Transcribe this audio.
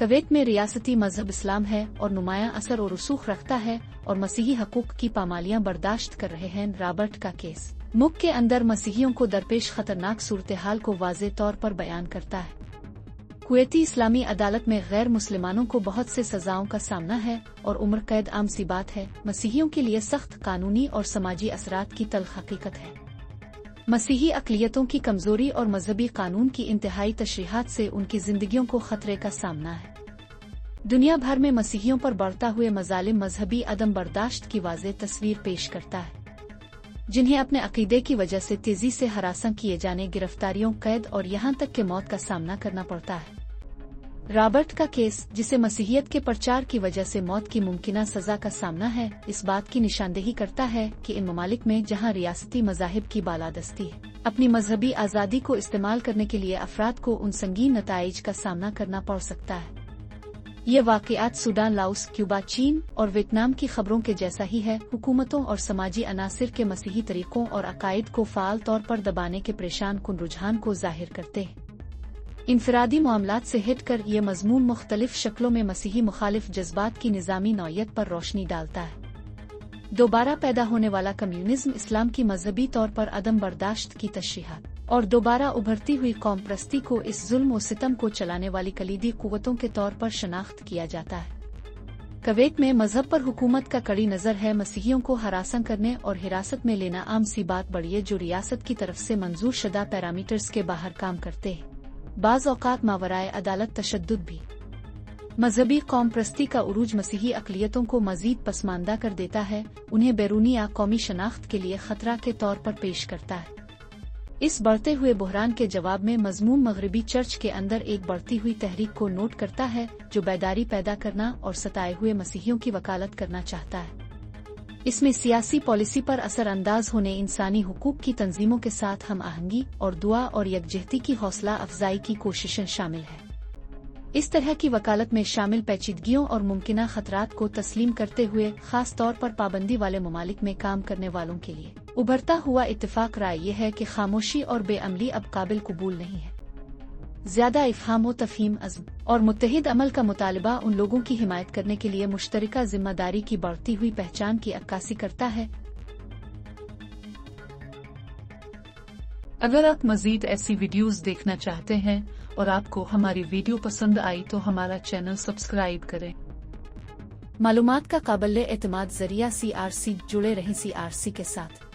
Kuwait में रियासती मजहब इस्लाम है और नुमायां असर और रसूख रखता है और मसीही हकूक की पामालियां बर्दाश्त कर रहे हैं। रॉबर्ट का केस मुल्क के अंदर मसीहियों को दरपेश खतरनाक सूरत-ए-हाल को वाज़े तौर पर बयान करता है। कुवैती इस्लामी अदालत में गैर मुसलमानों को बहुत से सजाओं का सामना है और उम्र कैद आम सी बात है। मसीहियों के लिए सख्त कानूनी और समाजी असरात की तल्ख हकीकत है। मसीही अक़लियतों की कमजोरी और मजहबी कानून की इंतहाई तशरीहात से उनकी जिंदगियों को खतरे का सामना है। दुनिया भर में मसीहियों पर बढ़ता हुए मजालिम मजहबी अदम बर्दाश्त की वाज़े तस्वीर पेश करता है, जिन्हें अपने अकीदे की वजह से तेजी से हरासा किए जाने, गिरफ्तारियों, कैद और यहाँ तक के मौत का सामना करना पड़ता है। रॉबर्ट का केस, जिसे मसीहियत के प्रचार की वजह से मौत की मुमकिना सजा का सामना है, इस बात की निशानदेही करता है कि इन ममालिक में जहाँ रियासती मज़ाहिब की बालादस्ती है, अपनी मजहबी आज़ादी को इस्तेमाल करने के लिए अफराद को उन संगीन नताइज का सामना करना पड़ सकता है। ये वाक़यात सूडान, लाओस, क्यूबा, चीन और वियतनाम की खबरों के जैसा ही है। हुकूमतों और समाजी अनासिर के मसीही तरीकों और अकायद को फ़ाल तौर पर दबाने के परेशान कुन रुझान को ज़ाहिर करते हैं। इनफरादी मामलात से हट कर ये मज़मून मुख्तलिफ शक्लों में मसीही मुखालिफ जज्बात की निज़ामी नौयत पर रोशनी डालता है। दोबारा पैदा होने वाला कम्युनिज्म, इस्लाम की मजहबी तौर पर अदम बर्दाश्त की तशरीहात और दोबारा उभरती हुई कौम परस्ती को इस जुल्म और सितम को चलाने वाली कलीदी कुव्वतों के तौर पर शनाख्त किया जाता है। कुवैत में मजहब पर हुकूमत का कड़ी नज़र है। मसीहियों को हरासा करने और हिरासत में लेना आम सी बात बढ़ी है, जो रियासत की तरफ से मंजूर शुदा पैरामीटर्स के बाहर काम करते हैं। बाज़ औक़ात मावराए अदालत तशद्दुद भी। मजहबी कौम परस्ती का उरूज मसीही अक़लियतों को मज़ीद पसमानदा कर देता है, उन्हें बैरूनी या कौमी शनाख्त के लिए खतरा के तौर पर पेश करता है। इस बढ़ते हुए बहरान के जवाब में मज़मून मगरबी चर्च के अंदर एक बढ़ती हुई तहरीक को नोट करता है, जो बेदारी पैदा करना और सताए हुए मसीहियों की वकालत करना चाहता है। इसमें सियासी पॉलिसी पर असर अंदाज होने, इंसानी हुकूक की तंजीमों के साथ हम आहंगी और दुआ और यकजहती की हौसला अफजाई की कोशिशें शामिल है। इस तरह की वकालत में शामिल पेचीदगियों और मुमकिना खतरात को तस्लीम करते हुए, खास तौर पर पाबंदी वाले ममालिक में काम करने वालों के लिए उभरता हुआ इत्तेफाक राय यह है कि खामोशी और बेअमली अब काबिल कबूल नहीं है। ज़्यादा इफ़हाम व तफ़हीम, अज़्म और मुत्तहिद अमल का मुतालबा उन लोगों की हिमायत करने के लिए मुश्तरका जिम्मेदारी की बढ़ती हुई पहचान की अक्कासी करता है। अगर आप मज़ीद ऐसी वीडियोस देखना चाहते हैं और आपको हमारी वीडियो पसंद आई तो हमारा चैनल सब्सक्राइब करें। मालूमात का काबिल एतमाद ज़रिया CRC, जुड़े रहें CRC के साथ।